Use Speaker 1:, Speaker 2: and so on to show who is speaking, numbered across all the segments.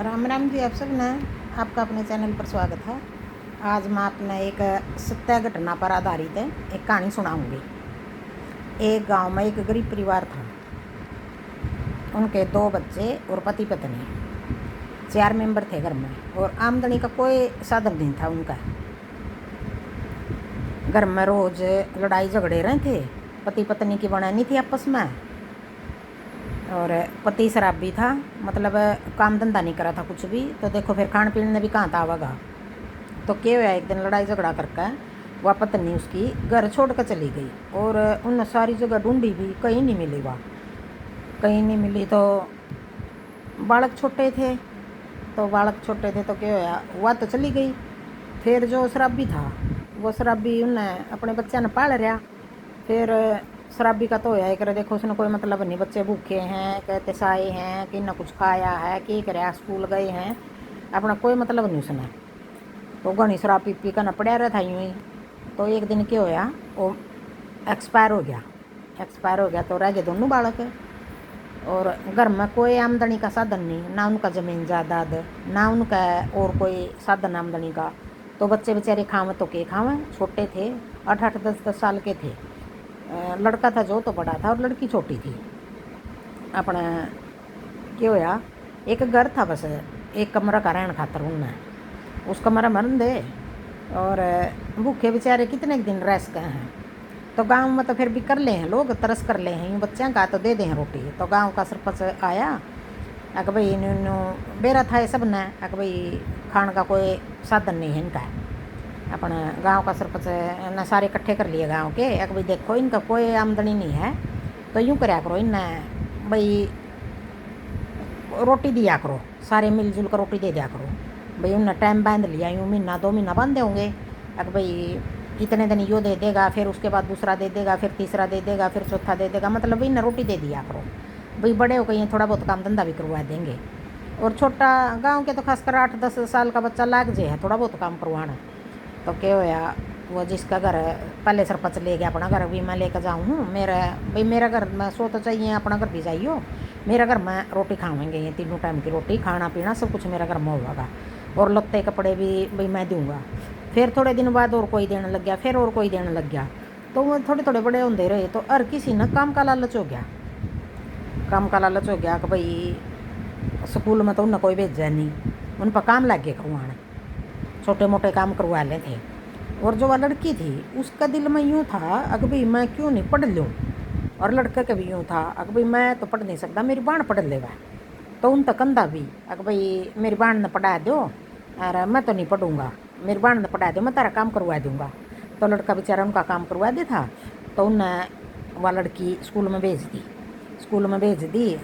Speaker 1: राम राम जी, आप सब ने आपका अपने चैनल पर स्वागत है। आज मैं अपने एक सत्य घटना पर आधारित है एक कहानी सुनाऊंगी। एक गांव में एक गरीब परिवार था। उनके 2 बच्चे और पति पत्नी, 4 मेंबर थे घर में, और आमदनी का कोई साधन नहीं था उनका। घर में रोज लड़ाई झगड़े रहे थे। पति पत्नी की बनैनी थी आपस में, और पति शराबी था, मतलब काम धंधा नहीं करा था कुछ भी। तो देखो फिर खान पीने भी कहाँ था आवागा। तो क्या हुआ, एक दिन लड़ाई झगड़ा करके वह पत्नी उसकी घर छोड़ कर चली गई, और उन सारी जगह ढूंढी भी, कहीं नहीं मिली। वह कहीं नहीं मिली। तो बालक छोटे थे, तो क्या हुआ, वह तो चली गई। फिर जो शराबी था, वो शराबी उन्हें अपने बच्चा ने पाल रहा। फिर शराबी का तो होया एक, देखो उसने कोई मतलब नहीं, बच्चे भूखे हैं, कहते साए हैं कि ना कुछ खाया है कि कराया, स्कूल गए हैं, अपना कोई मतलब नहीं उसने। तो घनी शराब पी पी कर न पड़ा रहा था यूँ ही। तो एक दिन क्या होया, वो एक्सपायर हो गया। तो रह गए दोनों बालक, और घर में कोई आमदनी का साधन नहीं, ना उनका ज़मीन जायदाद, ना उनका और कोई साधन आमदनी का। तो बच्चे बेचारे खावें तो के खावें, छोटे थे, 8-8 10-10 साल के थे। लड़का था जो तो बड़ा था, और लड़की छोटी थी। अपना क्या होया, एक घर था बस, एक कमरा का रहन खातर उनने उस कमरा मरन दे। और भूखे बेचारे कितने दिन रह सके हैं। तो गांव में तो फिर भी कर ले हैं लोग, तरस कर ले हैं, यूँ बच्चों का तो दे दें रोटी। तो गांव का सरपंच आया, अक भाई इन्होंने बेरा था ये सब ने, अक भाई खान का कोई साधन नहीं है इनका। अपना गांव का सरपंच ने सारे इकट्ठे कर लिए गांव के, अक भाई देखो इनका कोई आमदनी नहीं है, तो यूँ कराया करो, इन्हें भाई रोटी दिया करो, सारे मिलजुल कर रोटी दे दिया करो। भाई उन्हें टाइम बांध लिया, यूँ महीना 2 महीना बांधे होंगे। अब भाई इतने दिन यो दे देगा, फिर उसके बाद दूसरा दे देगा, फिर तीसरा दे देगा, फिर चौथा दे देगा, मतलब भाई इन्हें रोटी दे दिया करो। भाई बड़े हो गए, थोड़ा बहुत काम धंधा भी करवा देंगे। और छोटा गांव के तो खासकर 8-10 साल का बच्चा लाग जे है थोड़ा बहुत काम करवाना। तो क्या होया, वो जिसका घर पहले सरपंच ले गया अपना घर, भी मैं लेकर जाऊँ हूँ मेरा घर में सो तो चाहिए, अपना घर भी जाइयो। मेरा घर में रोटी खावेंगे, ये 3 टाइम की रोटी, खाना पीना सब कुछ मेरा घर में होगा, और लत्ते कपड़े भी भाई मैं दूंगा। फिर थोड़े दिन बाद और कोई देने लग गया, फिर और कोई देने लग गया। तो वो थोड़े थोड़े बड़े होते रहे, तो हर किसी ने काम का लालच हो गया। कि भाई स्कूल में तो उन्हें कोई भेजा नहीं, उन पर काम लग गए करवाने, छोटे मोटे काम करवा ले थे। और जो वह लड़की थी, उसका दिल में यूँ था, अगर भाई मैं क्यों नहीं पढ़ लूँ। और लड़के का भी यूँ था, अगर भाई मैं तो पढ़ नहीं सकता, मेरी बाण पढ़ लेवा। तो उन तक कंधा भी, अगर भाई मेरी बाण ने पढ़ा दो, और मैं तो नहीं पढ़ूंगा, मेरी बाण ने पढ़ा दो, मैं तेरा काम करवा दूंगा। तो लड़का बेचारा उनका काम करवा दे था। तो उन्हें वह लड़की स्कूल में भेज दी।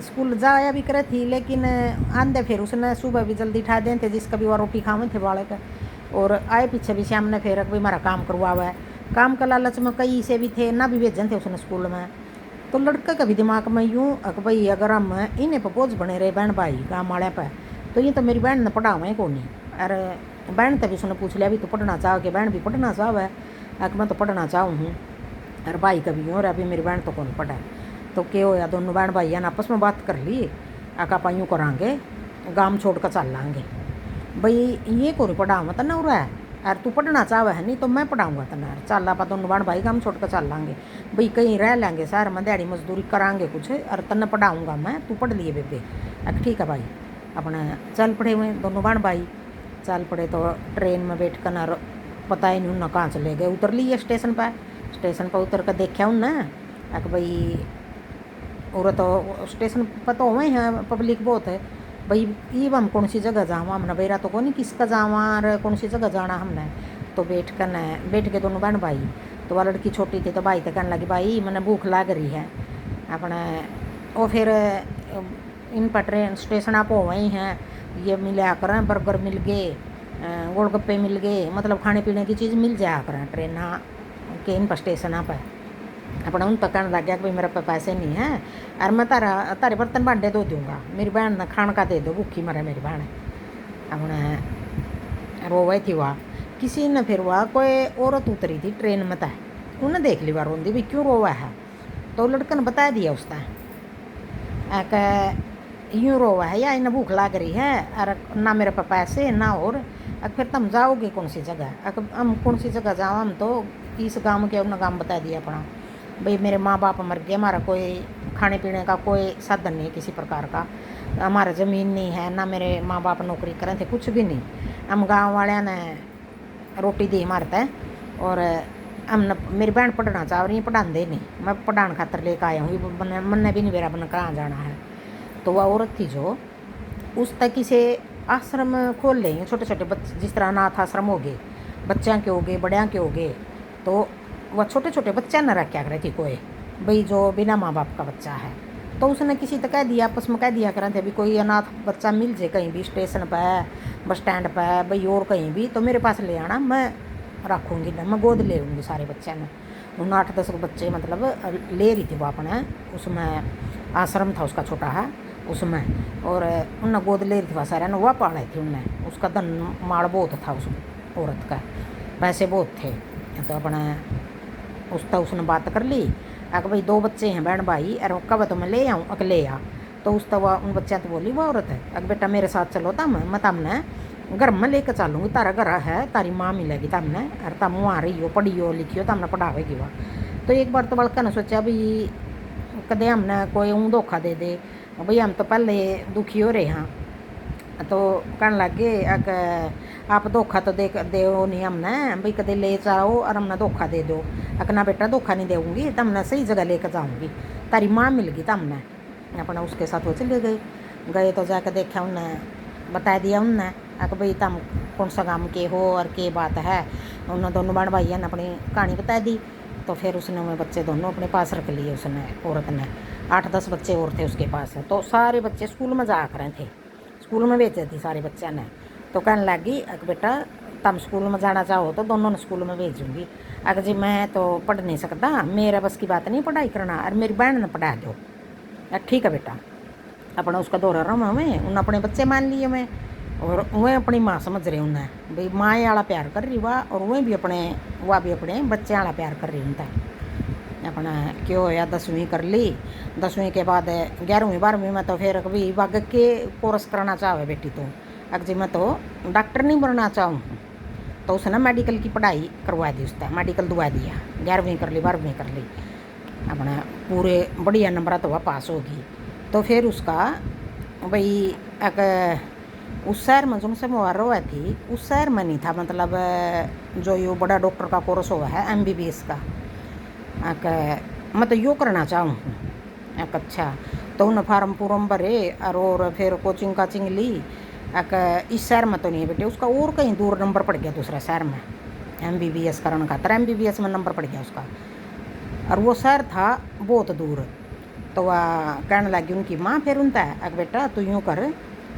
Speaker 1: स्कूल जाया भी करे थी, लेकिन आंदे फिर उसने सुबह भी जल्दी उठा दें थे, जिसका भी वह रोटी खावे थे बालक। और आए पीछे भी शाम ने फिर भाई हमारा काम करवावा है। काम का लालच में कई से भी थे ना, भी भेजन थे उसने स्कूल में। तो लड़के का भी दिमाग में यूँ भाई अगर हम इन्हें पर बोझ बने रहे बहन भाई गाँव वाले पर, तो ये तो मेरी बहन ने पढ़ावे को नहीं। अरे बहन तभी उसने पूछ लिया भी तो पढ़ना चाहोगे, बहन भी पढ़ना चाहे, मैं तो पढ़ना चाहूँ हूँ। अरे भाई कभी यूँ रहा, अभी मेरी बहन तो कौन पढ़ा। तो क्या होया, दोनों बहन भाई ने आपस में बात कर ली, आका यूँ करांगे, गाँव छोड़ कर चल लाएंगे। भाई ये को पढ़ावा तो ना रहा है, अरे तू पढ़ना चाहे है, नहीं तो मैं पढ़ाऊँगा तना, चल आप दोनों बहन भाई काम छोड़ कर चल लाएंगे। भाई कहीं रह लेंगे शहर में, दिहाड़ी मजदूरी करांगे कुछ, और तन्ने पढ़ाऊँगा मैं, तू पढ़ लिए बेबे। ठीक है भाई। अपना चल पड़े हुए दोनों बहन भाई, चल पड़े। तो ट्रेन में बैठ कर ना, पता ही नहीं उन्हें कहाँ चले गए। उतर लिए स्टेशन पर उतर कर देखा उन्हें, भाई और तो स्टेशन पर तो हुए हैं, पब्लिक बहुत है भाई, ये हम कौन सी जगह जावा, हमने बेरा तो कौन किसका जावा, और कौन सी जगह जाना हमने। तो बैठ के दोनों बहन भाई। तो वह लड़की छोटी थी, तो भाई तो कहने लगी, भाई मैंने भूख लग रही है अपने। और फिर इन पर ट्रेन स्टेशन आप वहीं हैं, ये मिला करें, बर्गर मिल गए, गोलगप्पे मिल गए, मतलब खाने पीने की चीज़ मिल जाया करें ट्रेन के इन पर स्टेशन पर। अपना उन पर कहने लग गया कि भाई मेरे पे पैसे नहीं हैं, और मैं तारे बर्तन भांडे धो दूँगा, मेरी बहन ने खान का दे दो, भूखी मरे मेरी बहन। अपने रोवे थी वह, किसी ने फिर वह कोई औरत उतरी थी ट्रेन में तय, उन्हें देख ली वह रोंदी, भाई क्यों रोवा है। तो लड़कन बता दिया उसने, यूँ रोवा है या इन्हें भूख लग रही है और ना मेरे पास पैसे ना और फिर तुम जाओगे कौन सी जगह हम कौन सी जगह जाओ हम तो इस गाँव के उन्हें गाँव बता दिया अपना भाई मेरे माँ बाप मर गए हमारा कोई खाने पीने का कोई साधन नहीं है किसी प्रकार का हमारा ज़मीन नहीं है ना मेरे माँ बाप नौकरी करें थे कुछ भी नहीं हम गाँव वाले ने रोटी दी हमारे तय और हम मेरी बहन पढ़ना चाह रही पढ़ाते नहीं मैं पढ़ाने खातर लेकर आया हूँ मन भी नहीं मेरा बन कहाँ जाना है तो वह औरत थी जो उस तक किसी आश्रम खोल लेंगे छोटे छोटे बच्चे जिस तरह अनाथ आश्रम हो गए बच्चों के हो गए बड़िया के हो गए तो वह छोटे छोटे बच्चे न रखा करे थी कोई भाई जो बिना माँ बाप का बच्चा है तो उसने किसी तक कह दिया आपस में कह दिया करें थे अभी कोई अनाथ बच्चा मिल जाए कहीं भी स्टेशन पर बस स्टैंड पर भाई और कहीं भी तो मेरे पास ले आना मैं रखूँगी ना मैं गोद ले लूँगी सारे बच्चों ने उन 8-10 बच्चे मतलब ले रही थी वो अपने उसमें आश्रम था उसका छोटा है उसमें और उन्हें गोद ले रही थी वह सारे ने वह पाले थी उन्हें उसका धन माड़ बहुत था उस औरत का पैसे बहुत थे तो अपने उसने बात कर ली अगर भाई 2 बच्चे हैं बहन भाई और कब तो मैं ले आऊँ अकेले आ तो उस तो उन बच्चा तो बोली वह औरत है अगर बेटा मेरे साथ चलो तम मैं तमने घर में लेकर चलूँगी तारा घर है तारी माँ मिलेगी तमने और तम वहाँ रही हो पढ़ी हो लिखी हो तमने पढ़ावेगी वह तो एक बार तो बड़का ने सोचा भी कदे हमने कोई ऊँ धोखा दे दे भाई हम तो पहले दुखी हो रहे हैं तो कहने लगे आप धोखा तो दे नहीं हमने भाई कदे ले जाओ और हमने धोखा दे दो ना बेटा धोखा नहीं दूँगी तमने सही जगह लेकर जाऊँगी तारी माँ मिल गई तमने अपना उसके साथ वो चले गए तो जाकर देखा उनने बता दिया उनने भाई तम कौन सा गाँव के हो और के बात है उन्होंने दोनों बहन भाइयों ने अपनी कहानी बता दी तो फिर उसने वो बच्चे दोनों अपने पास रख लिए उसने औरत ने 8-10 बच्चे और थे उसके पास तो सारे बच्चे स्कूल में जा कर थे स्कूल में भेजे थी सारे बच्चों ने तो कहने लगी बेटा तुम स्कूल में जाना चाहो तो दोनों ने स्कूल में भेजूँगी अगर जी मैं तो पढ़ नहीं सकता मेरा बस की बात नहीं पढ़ाई करना और मेरी बहन ने पढ़ा दो ठीक है बेटा अपना उसका दौरा रहा मैं उन्हें अपने बच्चे मान लिए मैं और वह अपनी माँ समझ रहे उन्हें भाई माँ वाला प्यार कर रही वाह और वह भी अपने बच्चे वाला प्यार कर रही उनका अपना क्यों होया 10वीं कर ली 10वीं के बाद 11वीं 12वीं में तो फिर कभी बाग के कोर्स करना चाहे बेटी तो अगर जी मैं तो डॉक्टर नहीं बनना चाहूँ तो उसने मेडिकल की पढ़ाई करवा दी उसका मेडिकल दुआ दिया 11वीं कर ली 12वीं कर ली अपना पूरे बढ़िया नंबर तो वह पास होगी तो फिर उसका भाई एक उस शहर में जो से मुहार हुआ थी उस शहर में नहीं था मतलब जो यो बड़ा डॉक्टर का कोर्स हुआ है MBBS का मैं तो यो करना चाहूँ एक अच्छा तो उन्हें फार्म पूरम भरे और फिर कोचिंग काचिंग ली इस शहर में तो नहीं बेटे उसका और कहीं दूर नंबर पड़ गया दूसरा शहर में MBBS करने का तर MBBS में नंबर पड़ गया उसका और वो शहर था बहुत दूर तो वह कहने लगी उनकी माँ फिर उनता है बेटा तू यूँ कर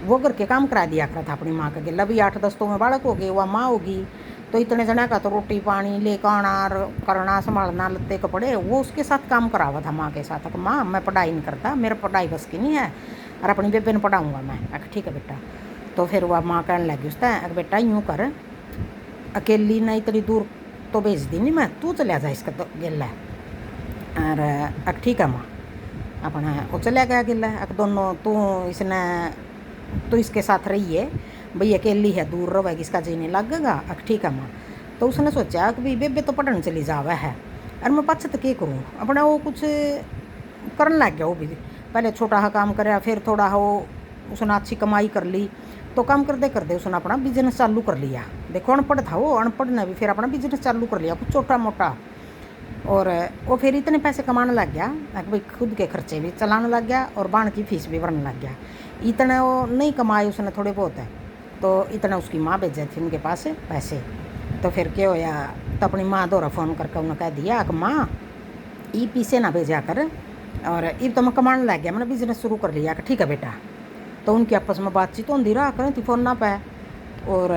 Speaker 1: वो घर के काम करा दिया करा था अपनी माँ का गिला भी 8-10 तो में बालक हो गए वह माँ होगी तो इतने जने का तो रोटी पानी लेकर आना करना संभालना लत्ते कपड़े वो उसके साथ काम करावा था माँ के साथ माँ मैं पढ़ाई नहीं करता मेरा पढ़ाई बस की नहीं है और अपनी बेबे ने पढ़ाऊँगा मैं ठीक है बेटा तो फिर वह माँ कहने लगी उसका बेटा यूँ कर अकेली ना इतनी दूर तो भेज दी नहीं मैं तू चलिया जा इसका तो गिला और ठीक है माँ अपना वो चला गया गिला दोनों तू इसके साथ रही है भाई अकेली है दूर रहेगी इसका जीने लगेगा ठीक है माँ तो उसने सोचा कि भाई बेबे तो पढ़ने चली जावा है और मैं पछत क्या करूँ अपना वो कुछ करने लग गया वो भी पहले छोटा सा काम कराया फिर थोड़ा वो उसने अच्छी कमाई कर ली तो काम करते उसने अपना बिजनेस चालू कर लिया देखो अनपढ़ था वो अनपढ़ ने भी फिर अपना बिजनेस चालू कर लिया कुछ छोटा मोटा और वो फिर इतने पैसे कमाने लग गया भाई खुद के खर्चे भी चलाने लग गया और बाण की फीस भी भरने लग गया इतना वो नहीं कमाए उसने थोड़े बहुत है तो इतना उसकी माँ भेजे थी उनके पास पैसे तो फिर क्या होया तो अपनी माँ द्वारा फ़ोन करके उन्होंने कह दिया कि माँ ये पीछे ना भेजा कर और ये तो मैं कमाने लग गया मैंने बिजनेस शुरू कर लिया कि ठीक है बेटा तो उनकी आपस में बातचीत होती रहा करें थी फ़ोन ना पाए और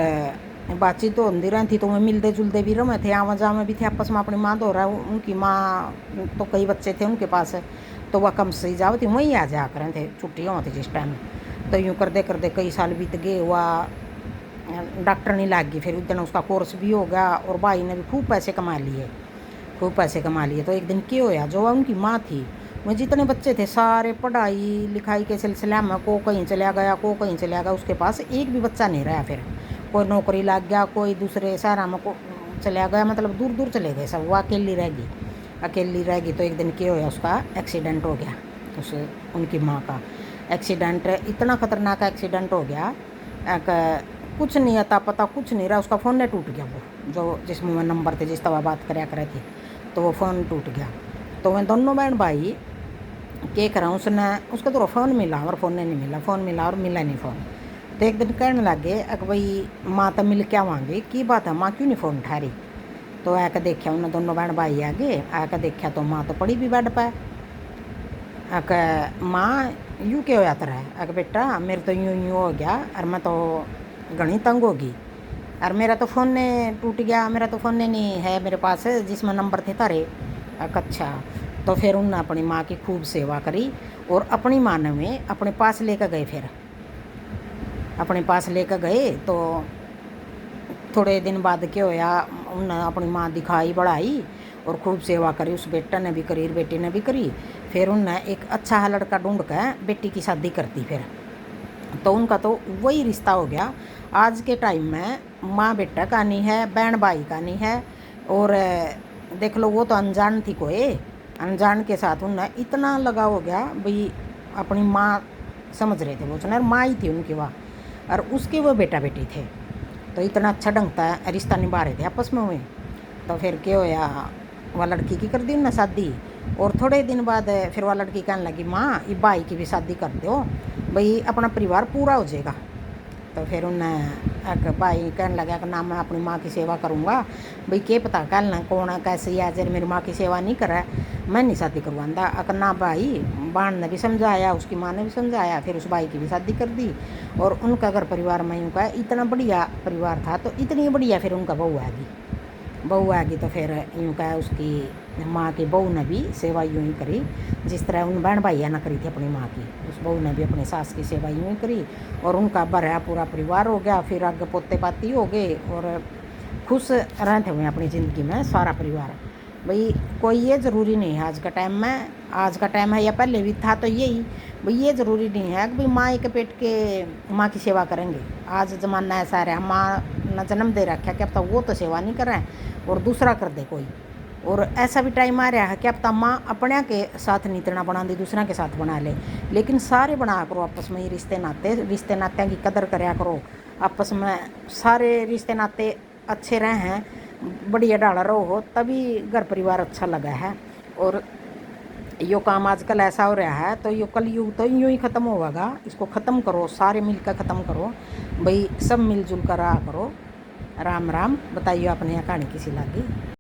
Speaker 1: बातचीत तो होती रहती तो मैं मिलते जुलते भी रहे थे आवा जावा भी थे आपस में अपनी माँ द्वारा उनकी माँ तो कई बच्चे थे उनके पास तो वह कम से जाओ थी वहीं आ जा करें थे छुट्टियाँ होती जिस टाइम तो यूँ करते कई साल बीत गए वह डॉक्टर नहीं लग गई फिर उस दिन उसका कोर्स भी हो गया और भाई ने भी खूब पैसे कमा लिए तो एक दिन क्या होया जो उनकी माँ थी वो जितने बच्चे थे सारे पढ़ाई लिखाई के सिलसिले में को कहीं चला गया, को कहीं चला गया, उसके पास एक भी बच्चा नहीं रहा। फिर कोई नौकरी लग गया, कोई दूसरे शहर में को चला गया, मतलब दूर दूर चले गए सब। वो अकेली रह गई, अकेली रह गई। तो एक दिन क्या होया, उसका एक्सीडेंट हो गया। उस उनकी माँ का एक्सीडेंट, इतना ख़तरनाक एक्सीडेंट हो गया, कुछ नहीं आता पता, कुछ नहीं रहा। उसका फ़ोन नहीं टूट गया, वो जो जिसमें मैं नंबर थे जिस तरह बात कराया करे थी, तो वो फ़ोन टूट गया। तो मैं दोनों बहन भाई क्या करा, उसने उसका तो फ़ोन मिला और फ़ोन नहीं मिला, फ़ोन मिला और मिला नहीं फ़ोन। तो एक दिन कहने लगे अगर भाई माँ तो मिल के आवांगे, की बात है माँ क्यों नहीं फ़ोन उठा रही। तो आकर देखा उन्हें दोनों बहन भाई आगे आकर देखा तो माँ तो पड़ी भी बेड पर। आकर माँ यूँ क्या हो जाता रहा, अगर बेटा मेरे तो यूँ यूँ हो गया और मैं तो घनी तंग होगी, और मेरा तो फ़ोन ने टूट गया, मेरा तो फ़ोन नहीं है मेरे पास जिसमें नंबर थे तारे। अच्छा। तो फिर उन्होंने अपनी माँ की खूब सेवा करी और अपनी माँ ने में अपने पास लेकर गए। फिर अपने पास लेकर गए तो थोड़े दिन बाद क्या होया, उन्होंने अपनी माँ दिखाई बढ़ाई और खूब सेवा करी। उस बेटा ने भी करी, बेटी ने भी करी। फिर उनने एक अच्छा लड़का ढूंढ कर बेटी की शादी कर दी। फिर तो उनका तो वही रिश्ता हो गया। आज के टाइम में माँ बेटा का नहीं है, बहन भाई का नहीं है। और देख लो वो तो अनजान थी, कोई अनजान के साथ उन्हें इतना लगा हो गया भाई, अपनी माँ समझ रहे थे वो, सुना माँ ही थी उनकी वहाँ, और उसके वो बेटा बेटी थे। तो इतना अच्छा ढंग का रिश्ता निभा रहे थे आपस में हुए। तो फिर क्या होया, वह लड़की की कर दी उन्हें शादी। और थोड़े दिन बाद फिर वह लड़की कहने लगी माँ ये भाई की भी शादी कर दो भाई, अपना परिवार पूरा हो जाएगा। तो फिर उन्हें एक भाई कहने लगा कि ना मैं अपनी माँ की सेवा करूँगा भाई, क्या पता कल ना कौन कैसे या जब मेरी माँ की सेवा नहीं करे मैं नहीं शादी करवाऊँगा। अगर ना भाई, बाण ने भी समझाया, उसकी माँ ने भी समझाया, फिर उस भाई की भी शादी कर दी। और उनका घर परिवार में यूँ का इतना बढ़िया परिवार था, तो इतनी बढ़िया फिर उनका बहू आ गई। बहू आ गई तो फिर यूँ का उसकी माँ की बहू ने भी सेवा यूँ ही करी जिस तरह उन बहन भाइया ने करी थी अपनी माँ की। उस बहू ने भी अपनी सास की सेवा यूँ ही करी और उनका भरा पूरा परिवार हो गया। फिर आगे पोते पाती हो गए और खुश रहते हुए अपनी ज़िंदगी में सारा परिवार। भाई कोई ये ज़रूरी नहीं है आज का टाइम में, आज का टाइम है या पहले भी था तो यही भाई, ये ज़रूरी नहीं है कि भाई माँ के पेट के माँ की सेवा करेंगे। आज ज़माना ऐसा रहा, माँ ने जन्म दे रखा, क्या पता वो तो सेवा नहीं कर रहे हैं और दूसरा कर दे कोई। और ऐसा भी टाइम आ रहा है क्या पता माँ अपने के साथ नहीं इतना बना दी, दूसरा के साथ बना ले। लेकिन सारे बना करो आपस में ही रिश्ते नाते की कदर कराया करो आपस में। सारे रिश्ते नाते अच्छे रहे हैं, बढ़िया डाला रहो, तभी घर परिवार अच्छा लगा है। और यो काम आजकल ऐसा हो रहा है तो यो कलयुग तो यूँ ही ख़त्म होगा। इसको ख़त्म करो, सारे मिलकर ख़त्म करो भाई, सब मिलजुल कर रहा करो। राम राम। बताइए अपने यहाँ कहानी किसी लगी।